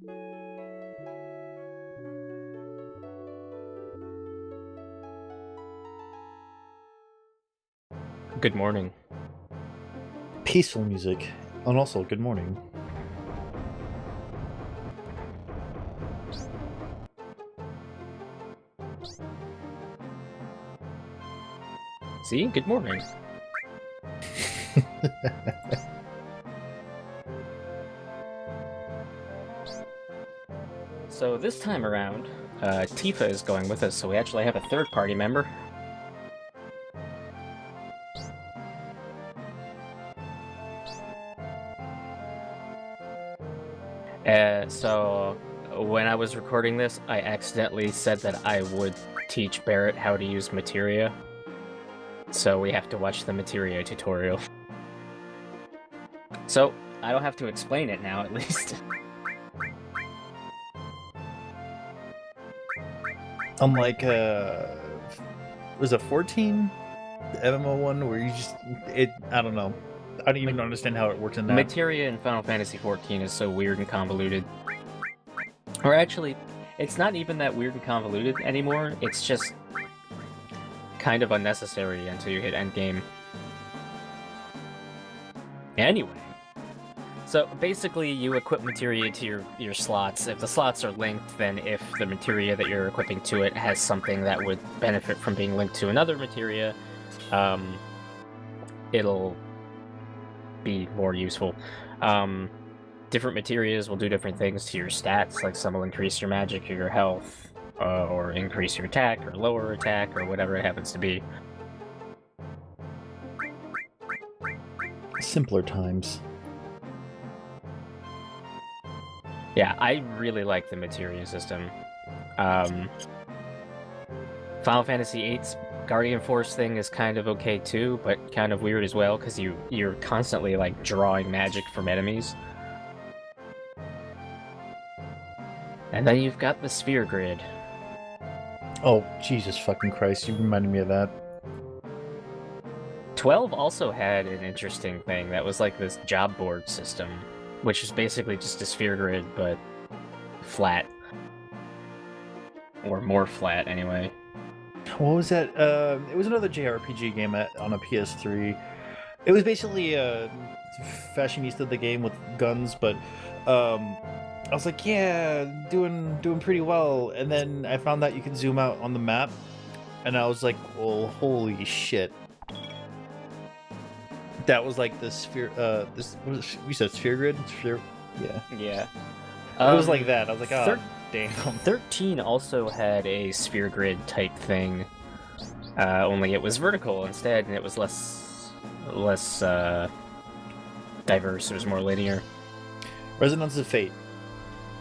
Good morning. Peaceful music, and also good morning. See? Good morning. So this time around, Tifa is going with us, so we actually have a third party member. So when I was recording this, I accidentally said that I would teach Barrett how to use materia. So we have to watch the materia tutorial. So I don't have to explain it now, at least. Unlike, was it 14? The MMO one where you just, I don't know. I don't even understand how it works in that. Materia in Final Fantasy XIV is so weird and convoluted. Or actually, it's not even that weird and convoluted anymore, it's just kind of unnecessary until you hit endgame. Anyway, so basically you equip materia to your slots. If the slots are linked, then if the materia that you're equipping to it has something that would benefit from being linked to another materia, it'll be more useful. Different materias will do different things to your stats, like some will increase your magic or your health, or increase your attack, or lower attack, or whatever it happens to be. Simpler times. Yeah, I really like the materia system. Final Fantasy VIII's Guardian Force thing is kind of okay too, but kind of weird as well, because you're constantly, like, drawing magic from enemies. And then you've got the sphere grid. Oh, Jesus fucking Christ, you reminded me of that. 12 also had an interesting thing that was like this job board system, which is basically just a sphere grid, but flat. Or more flat, anyway. What was that? It was another JRPG game on a PS3. It was basically fashionista the game with guns, but I was like, yeah, doing pretty well. And then I found out you can zoom out on the map, and I was like, well, holy shit. That was like the sphere. We said sphere grid. Sphere. Yeah. Yeah. It was like that. I was like, oh, damn. 13 also had a sphere grid type thing, only it was vertical instead, and it was less diverse. It was more linear. Resonance of Fate.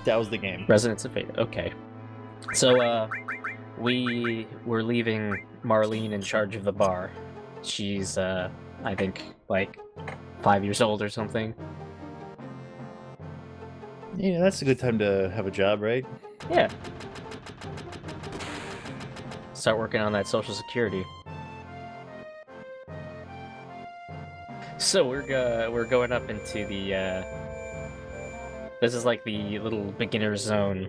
That was the game. Resonance of Fate. Okay. So we were leaving Marlene in charge of the bar. She's I think like 5 years old or something. Yeah, that's a good time to have a job, right? Yeah. Start working on that Social Security. So we're going up into the this is like the little beginner zone,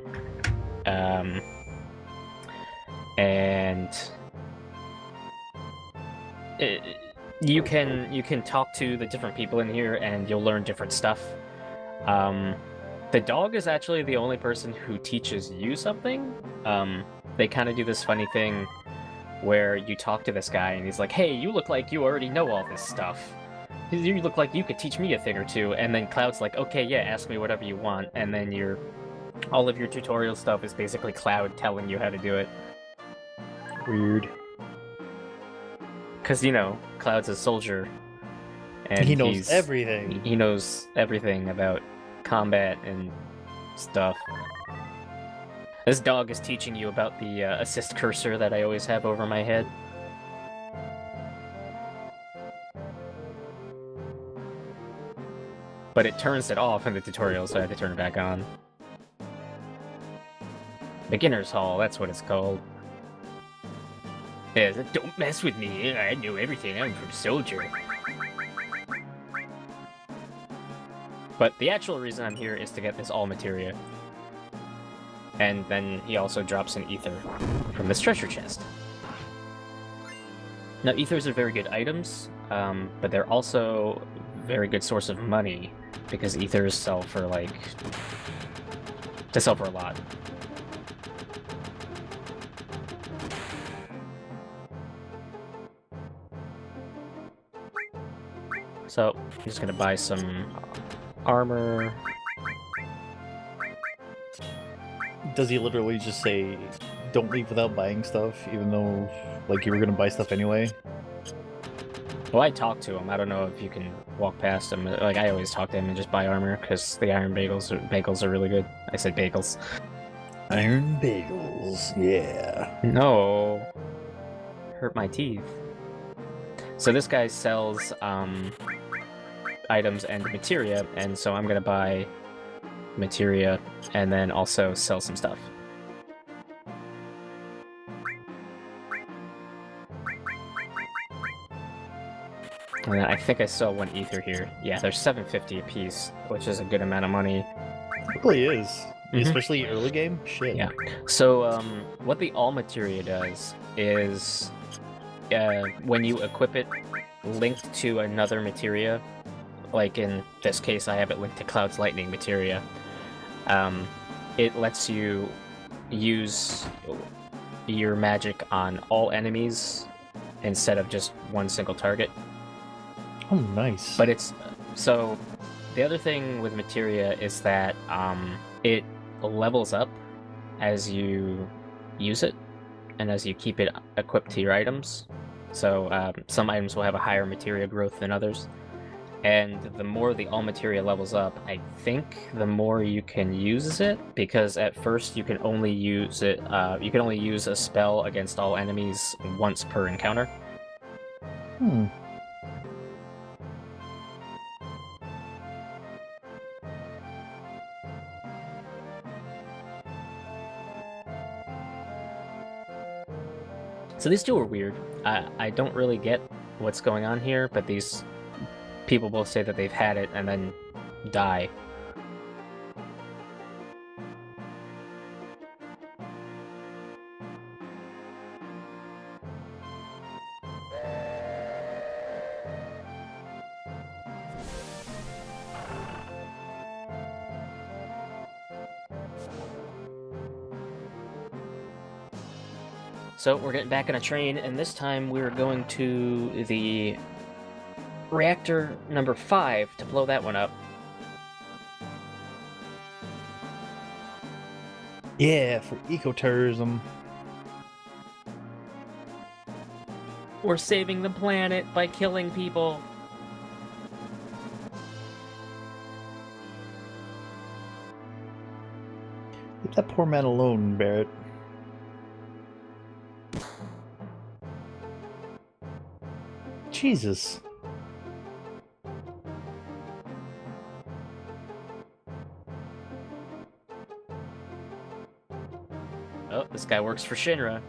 and you can talk to the different people in here, and you'll learn different stuff. The dog is actually the only person who teaches you something. They kind of do this funny thing where you talk to this guy, and he's like, "Hey, you look like you already know all this stuff. You look like you could teach me a thing or two." And then Cloud's like, "Okay, yeah, ask me whatever you want." And then all of your tutorial stuff is basically Cloud telling you how to do it. Weird. Because, you know, Cloud's a soldier. And he knows everything. He knows everything about combat and stuff. This dog is teaching you about the assist cursor that I always have over my head. But it turns it off in the tutorial, so I had to turn it back on. Beginner's Hall, that's what it's called. Yeah, don't mess with me, I know everything, I'm from Soldier. But the actual reason I'm here is to get this all materia. And then he also drops an ether from this treasure chest. Now, ethers are very good items, but they're also a very good source of money, because ethers sell for, like... they sell for a lot. So, I'm just gonna buy some armor. Does he literally just say, don't leave without buying stuff, even though, like, you were gonna buy stuff anyway? Well, I talked to him. I don't know if you can walk past him. Like, I always talk to him and just buy armor, because the iron bagels are really good. I said bagels. Iron bagels, yeah. No. Hurt my teeth. So this guy sells, items and materia, and so I'm gonna buy materia and then also sell some stuff. And then I think I sell one ether here. Yeah, there's 750 a piece, which is a good amount of money. It really is. Mhm. Especially early game? Shit. Yeah. So, what the all materia does is, when you equip it linked to another materia, like in this case I have it linked to Cloud's Lightning materia, it lets you use your magic on all enemies instead of just one single target. Oh, nice. But it's... so, the other thing with materia is that, it levels up as you use it, and as you keep it equipped to your items. So, some items will have a higher materia growth than others. And the more the all materia levels up, I think the more you can use it, because at first you can only use it, you can only use a spell against all enemies once per encounter. Hmm. So these two are weird. I don't really get what's going on here, but these people both say that they've had it and then die. So we're getting back on a train, and this time we're going to the reactor number 5 to blow that one up. Yeah, for ecotourism. We're saving the planet by killing people. Leave that poor man alone, Barrett. Jesus. Oh, this guy works for Shinra.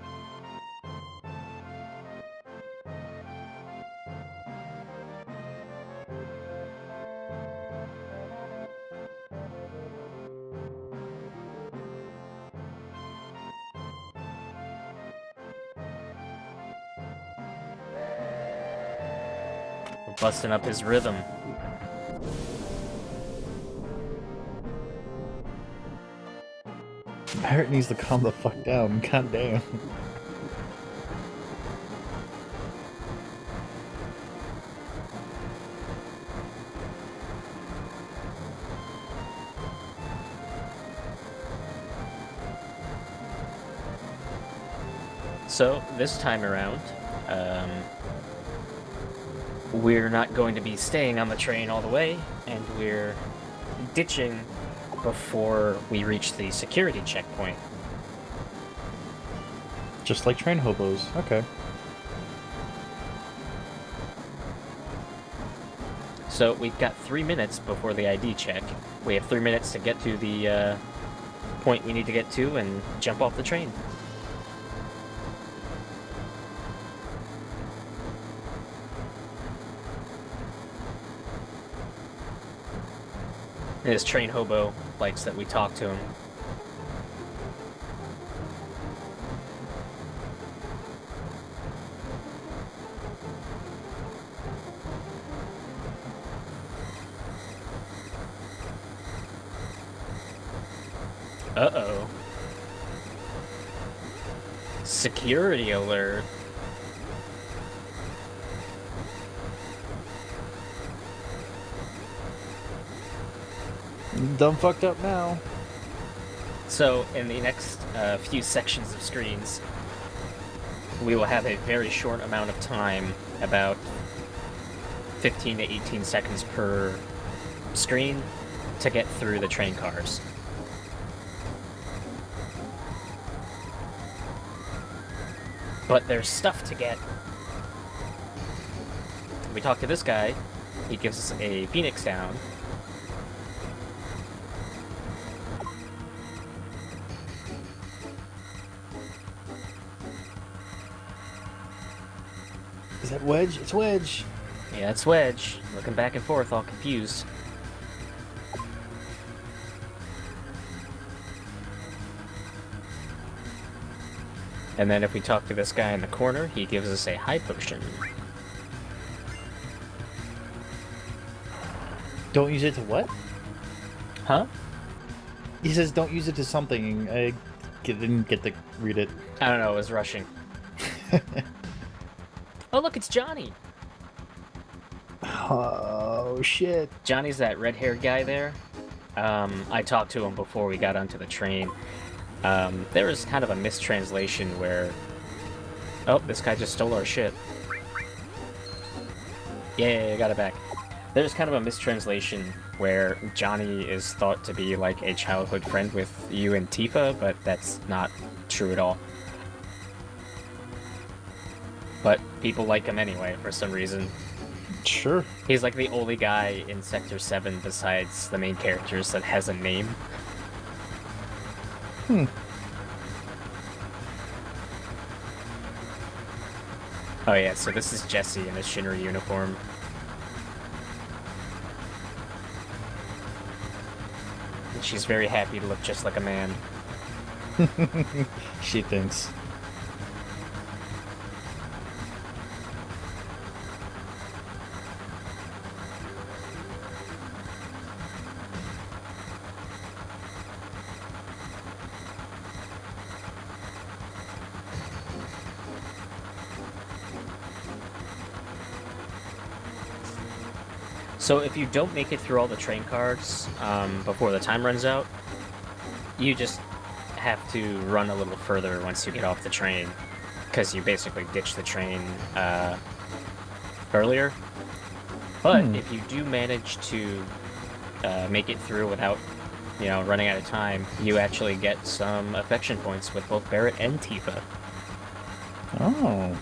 We're busting up his rhythm. Barrett needs to calm the fuck down. God damn. So, this time around, we're not going to be staying on the train all the way, and we're ditching before we reach the security checkpoint. Just like train hobos. Okay. So we've got 3 minutes before the ID check. We have 3 minutes to get to the point we need to get to and jump off the train. And this train hobo likes that we talk to him. Uh-oh. Security alert. Dumb fucked up now. So, in the next few sections of screens, we will have a very short amount of time, about 15 to 18 seconds per screen, to get through the train cars. But there's stuff to get. We talk to this guy, he gives us a Phoenix down. Is that Wedge? It's Wedge. Yeah, it's Wedge, looking back and forth, all confused. And then if we talk to this guy in the corner, he gives us a high potion. Don't use it to what? Huh? He says don't use it to something. I didn't get to read it. I don't know, I was rushing. Oh look, it's Johnny! Oh, shit. Johnny's that red-haired guy there. I talked to him before we got onto the train. There was kind of a mistranslation where... Oh, this guy just stole our shit. Yeah, I got it back. There's kind of a mistranslation where Johnny is thought to be like a childhood friend with you and Tifa, but that's not true at all. But people like him anyway, for some reason. Sure. He's like the only guy in Sector 7 besides the main characters that has a name. Hmm. Oh yeah, so this is Jessie in a Shinra uniform. And she's very happy to look just like a man. She thinks. So if you don't make it through all the train cars before the time runs out, you just have to run a little further once you get off the train, because you basically ditched the train earlier. But if you do manage to make it through without, running out of time, you actually get some affection points with both Barrett and Tifa. Oh.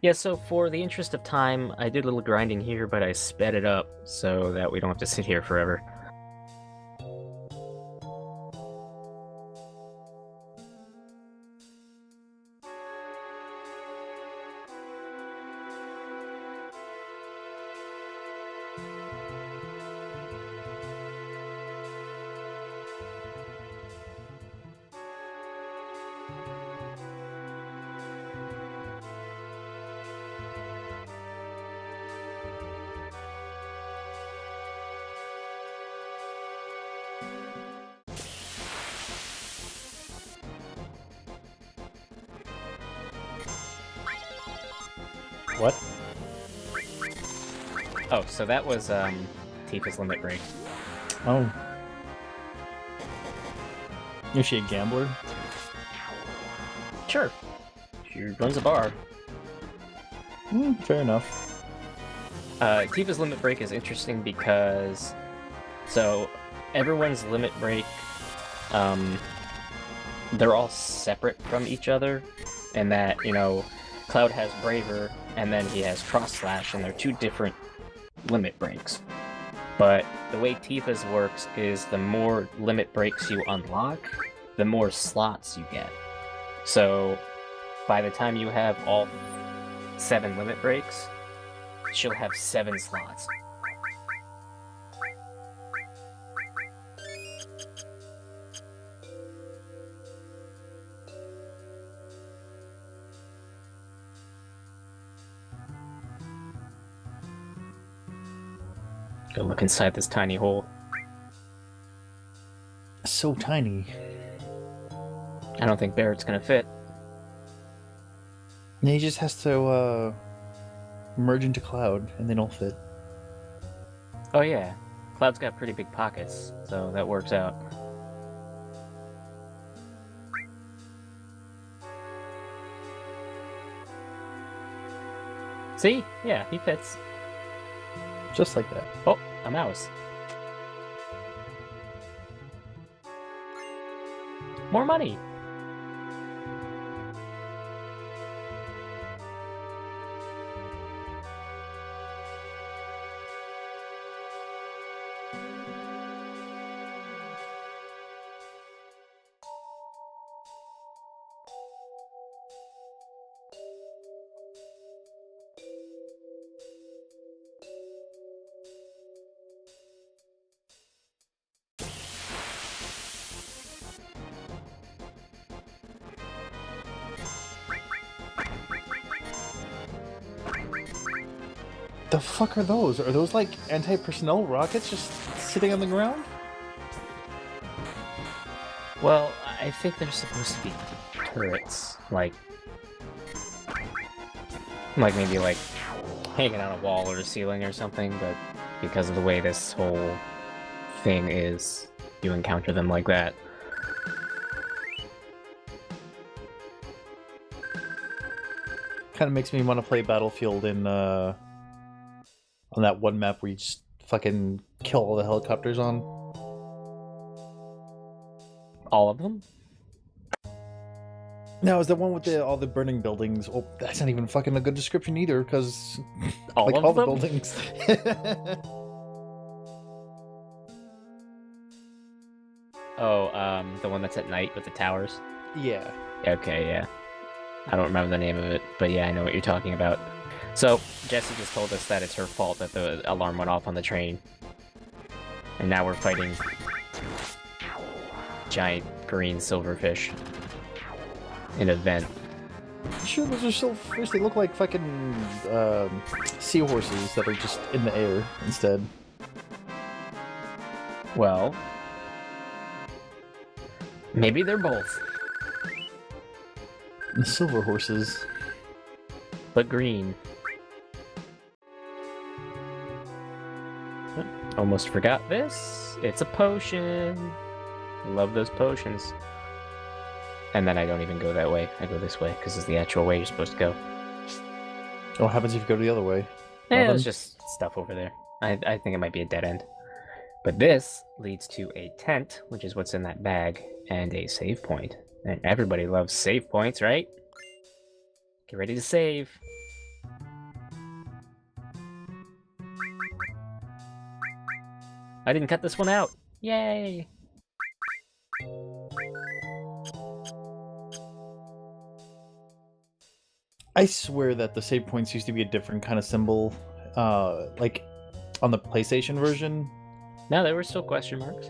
Yeah, so for the interest of time, I did a little grinding here, but I sped it up so that we don't have to sit here forever. What? Oh, so that was Tifa's limit break. Oh. Is she a gambler? Sure. She runs a bar. Fair enough. Tifa's limit break is interesting because so everyone's limit break, they're all separate from each other, and that, you know, Cloud has Braver, and then he has Cross Slash, and they're two different limit breaks. But the way Tifa's works is the more limit breaks you unlock, the more slots you get. So by the time you have all 7 limit breaks, she'll have 7 slots. Go look inside this tiny hole. So tiny. I don't think Barrett's gonna fit. And he just has to merge into Cloud, and they don't fit. Oh yeah, Cloud's got pretty big pockets, so that works out. See? Yeah, he fits. Just like that. Oh, a mouse. More money! The fuck are those? Are those like anti-personnel rockets just sitting on the ground? Well, I think they're supposed to be turrets, like maybe like hanging on a wall or a ceiling or something, but because of the way this whole thing is, you encounter them like that. Kind of makes me want to play Battlefield in on that one map where you just fucking kill all the helicopters on. All of them? No, it's the one with all the burning buildings. Oh, that's not even fucking a good description either, because All like of all them? the buildings. Oh, the one that's at night with the towers? Yeah. Okay, yeah. I don't remember the name of it, but yeah, I know what you're talking about. So, Jessie just told us that it's her fault that the alarm went off on the train. And now we're fighting giant green silverfish in a vent. Sure, those are silverfish. They look like fucking seahorses that are just in the air instead. Well, maybe they're both, The silver horses. but green. Almost forgot this. It's a potion. Love those potions. And then I don't even go that way. I go this way, because it's the actual way you're supposed to go. What happens if you go the other way? There's Nothing? just stuff over there. I think it might be a dead end. But this leads to a tent, which is what's in that bag, and a save point. And everybody loves save points, right? Get ready to save. I didn't cut this one out. Yay! I swear that the save points used to be a different kind of symbol, like on the PlayStation version. No, there were still question marks.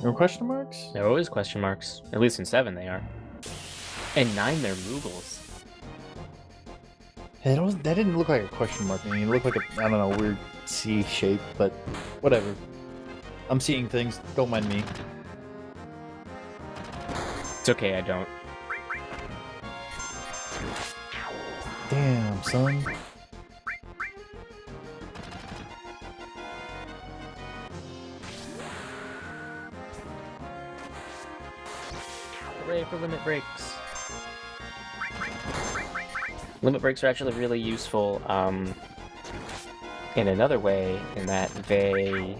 There were question marks? There were always question marks. At least in 7 they are. In 9 they're Moogles. That didn't look like a question mark. I mean, it looked like a, I don't know, weird C shape, but whatever. I'm seeing things. Don't mind me. It's okay, I don't. Damn, son. Hooray for limit breaks. Limit breaks are actually really useful in another way, in that they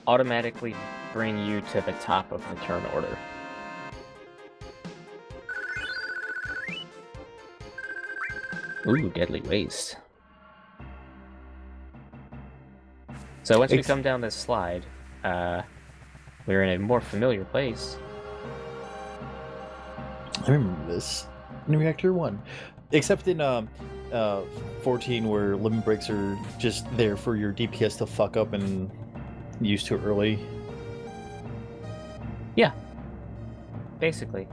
automatically bring you to the top of the turn order. Ooh, Deadly Waste. So once we come down this slide, we're in a more familiar place. I remember this in Reactor 1. Except in 14, where limit breaks are just there for your DPS to fuck up and use too early. Yeah. Basically.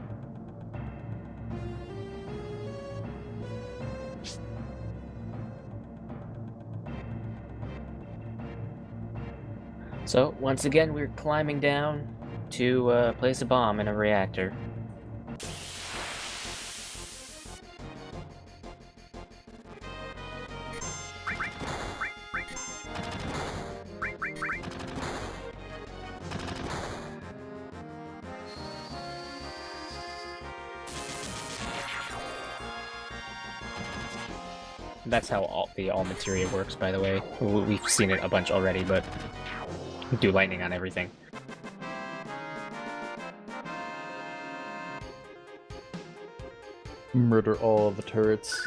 So, once again, we're climbing down to place a bomb in a reactor. That's how all materia works, by the way. We've seen it a bunch already, but we do lightning on everything. Murder all of the turrets.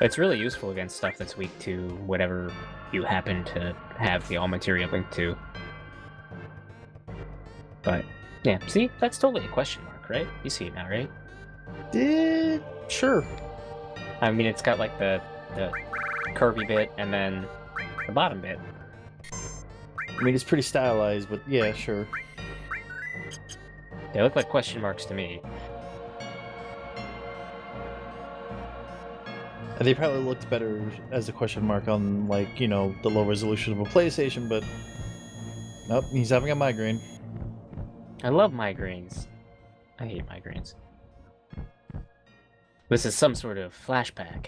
It's really useful against stuff that's weak to whatever you happen to have the all materia linked to. But, yeah, see? That's totally a question mark, right? You see it now, right? Sure. I mean, it's got, like, the curvy bit and then the bottom bit. I mean, it's pretty stylized, but yeah, sure. They look like question marks to me. And they probably looked better as a question mark on, like, you know, the low resolution of a PlayStation, but... Nope, he's having a migraine. I love migraines. I hate migraines. This is some sort of flashback.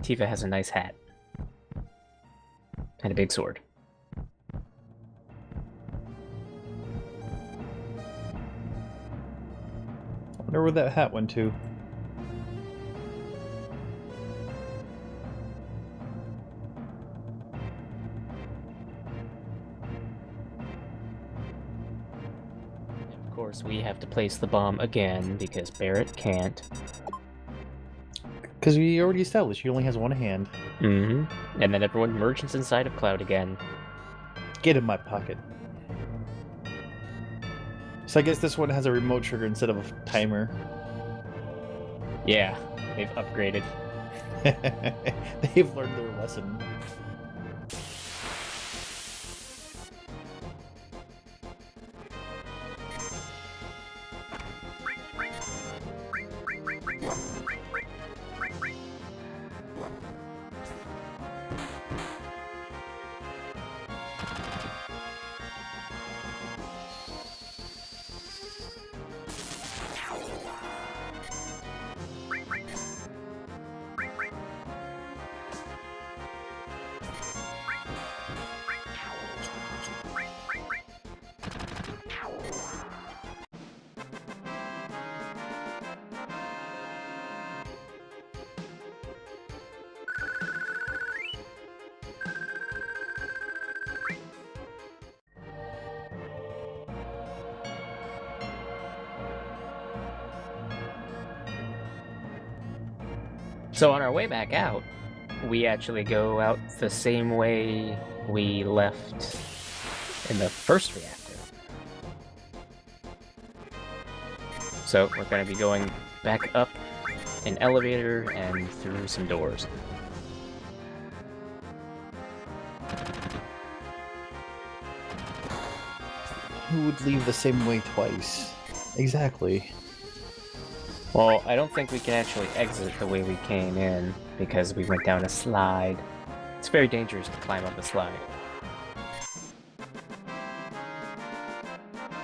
Tifa has a nice hat. And a big sword. I wonder where that hat went to. And of course, we have to place the bomb again because Barrett can't. Because we already established he only has one hand. Mm-hmm. And then everyone merges inside of Cloud again. Get in my pocket. So I guess this one has a remote trigger instead of a timer. Yeah, they've upgraded. They've learned their lesson. So on our way back out, we actually go out the same way we left in the first reactor. So we're going to be going back up an elevator and through some doors. Who would leave the same way twice? Exactly. Well, I don't think we can actually exit the way we came in, because we went down a slide. It's very dangerous to climb up a slide.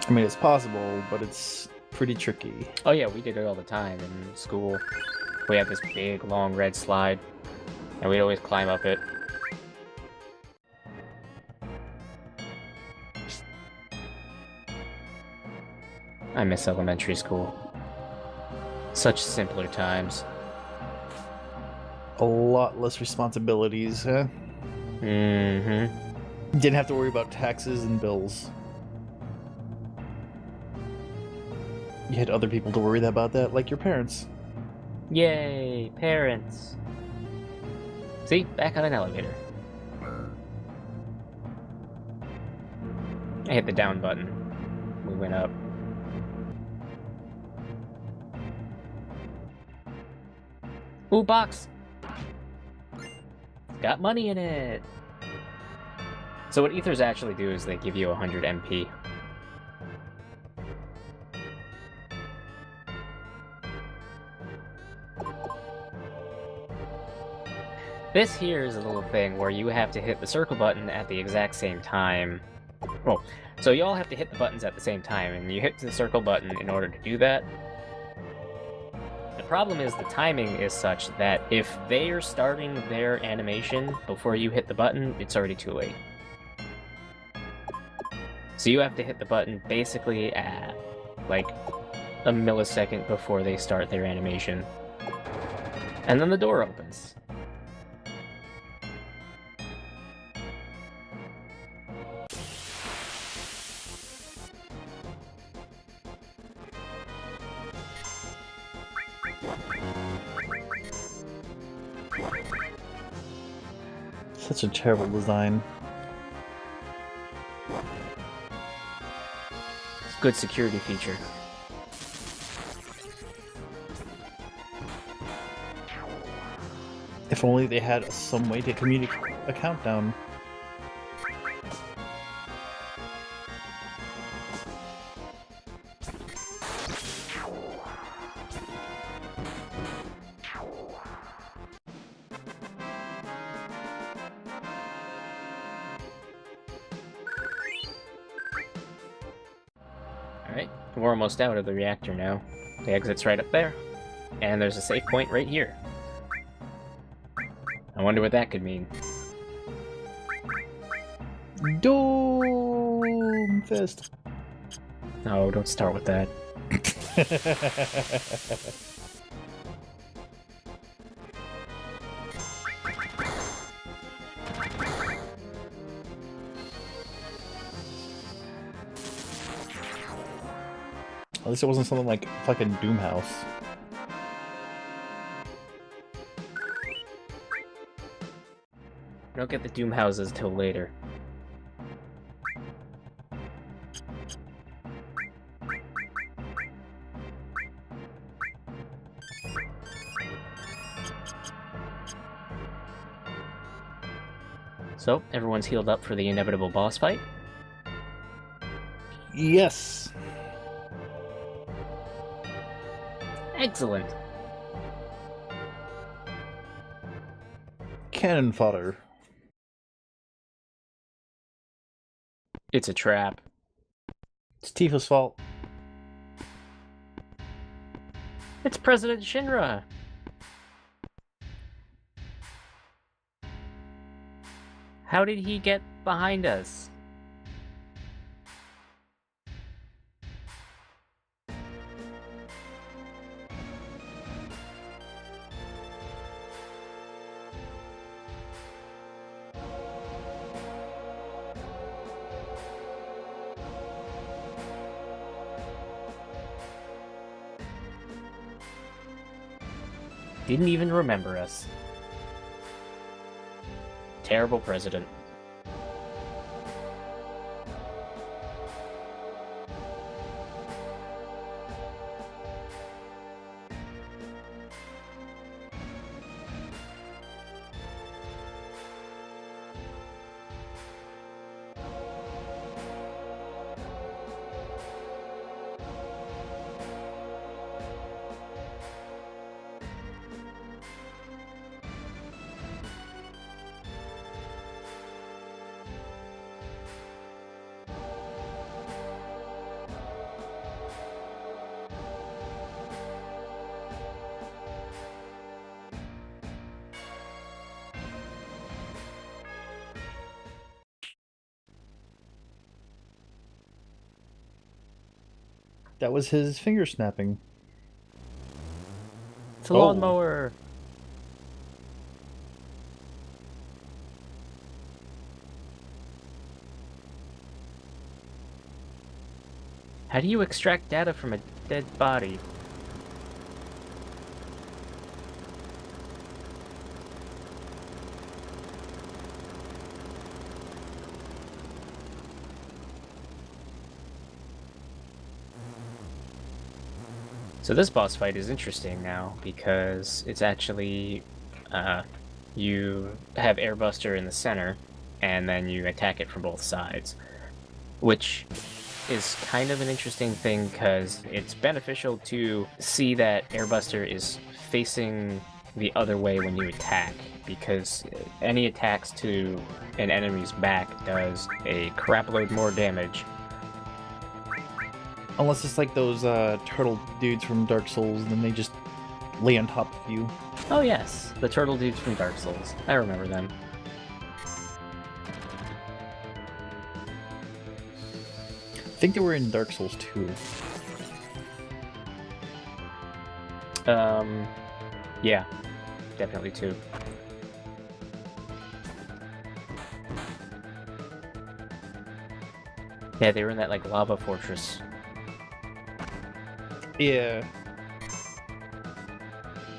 I mean, it's possible, but it's pretty tricky. Oh yeah, we did it all the time in school. We had this big, long red slide, and we'd always climb up it. I miss elementary school. Such simpler times. A lot less responsibilities, huh? Mm-hmm. Didn't have to worry about taxes and bills. You had other people to worry about that, like your parents. Yay, parents. See, back on an elevator. I hit the down button. We went up. Ooh, box! It's got money in it! So what ethers actually do is they give you 100 MP. This here is a little thing where you have to hit the circle button at the exact same time. Well, so you all have to hit the buttons at the same time, and you hit the circle button in order to do that. The problem is the timing is such that if they are starting their animation before you hit the button, it's already too late. So you have to hit the button basically at, like, a millisecond before they start their animation. And then the door opens. Such a terrible design. It's a good security feature. If only they had some way to communicate a countdown. Alright, we're almost out of the reactor now. The exit's right up there. And there's a save point right here. I wonder what that could mean. Doom Fist. No, don't start with that. At least it wasn't something like fucking Doomhouse. We don't get the Doom houses till later. So, everyone's healed up for the inevitable boss fight. Yes. Excellent! Cannon fodder. It's a trap. It's Tifa's fault. It's President Shinra! How did he get behind us? Didn't even remember us. Terrible president. That was his finger snapping. It's a Oh. lawnmower. How do you extract data from a dead body? So this boss fight is interesting now because it's actually you have Airbuster in the center and then you attack it from both sides, which is kind of an interesting thing because it's beneficial to see that Airbuster is facing the other way when you attack, because any attacks to an enemy's back does a crapload more damage. Unless it's like those turtle dudes from Dark Souls, then they just lay on top of you. Oh yes, the turtle dudes from Dark Souls. I remember them. I think they were in Dark Souls 2. Yeah, definitely too. Yeah, they were in that like lava fortress. Yeah.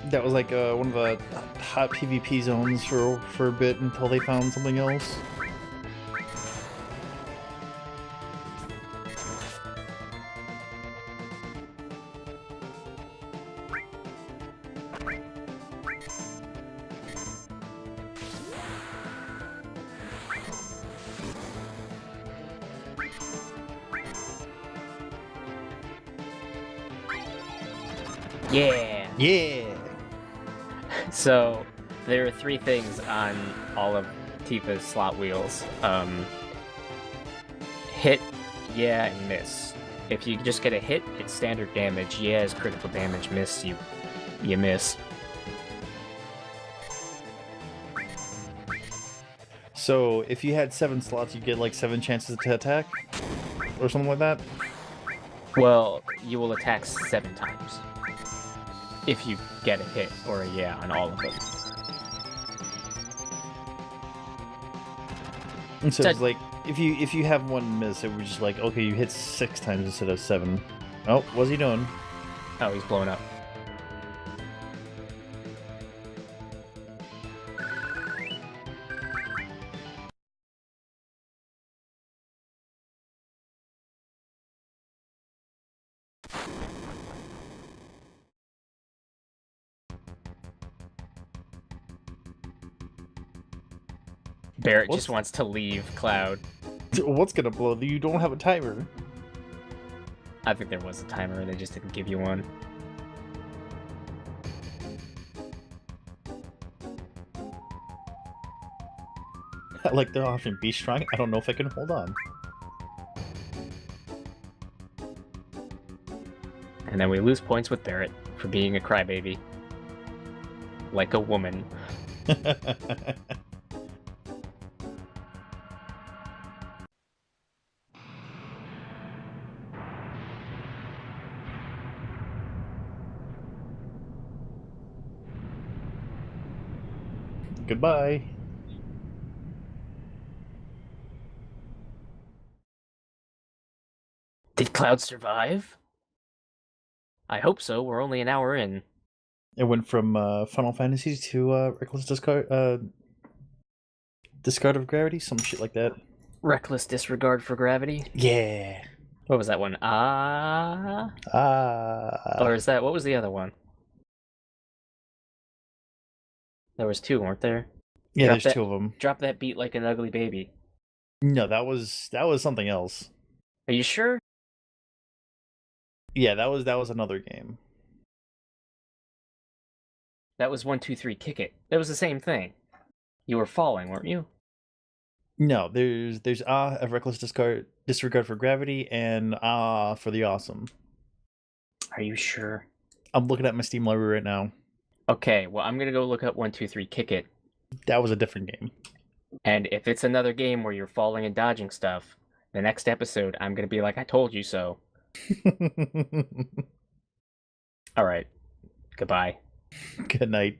That was like one of the hot PvP zones for a bit until they found something else. Yeah! Yeah! So, there are 3 things on all of Tifa's slot wheels. Hit, yeah, and miss. If you just get a hit, it's standard damage. Yeah is critical damage. Miss, you miss. So, if you had 7 slots, you'd get like 7 chances to attack? Or something like that? Well, you will attack 7 times. If you get a hit or a yeah on all of them. And so it's like, if you have 1 miss, it was just like, okay, you hit 6 times instead of 7. Oh, what's he doing? Oh, he's blowing up. Barrett just wants to leave Cloud. What's gonna blow? You don't have a timer. I think there was a timer, they just didn't give you one. I like the option, be strong. I don't know if I can hold on. And then we lose points with Barrett for being a crybaby. Like a woman. Goodbye. Did Cloud survive? I hope so, we're only an hour in. It went from Final Fantasy to Reckless Discard of Gravity, some shit like that. Reckless disregard for gravity? Yeah. What was that one? Or is that, what was the other one? There was 2, weren't there? Yeah, Drop there's 2 of them. Drop that beat like an ugly baby. No, that was something else. Are you sure? Yeah, that was another game. That was 1, 2, 3, kick it. That was the same thing. You were falling, weren't you? No, there's a Reckless Disregard for Gravity, and for the Awesome. Are you sure? I'm looking at my Steam library right now. Okay, well, I'm gonna go look up 1, 2, 3, kick it. That was a different game. And if it's another game where you're falling and dodging stuff, the next episode I'm gonna be like, I told you so. All right. Goodbye. Good night.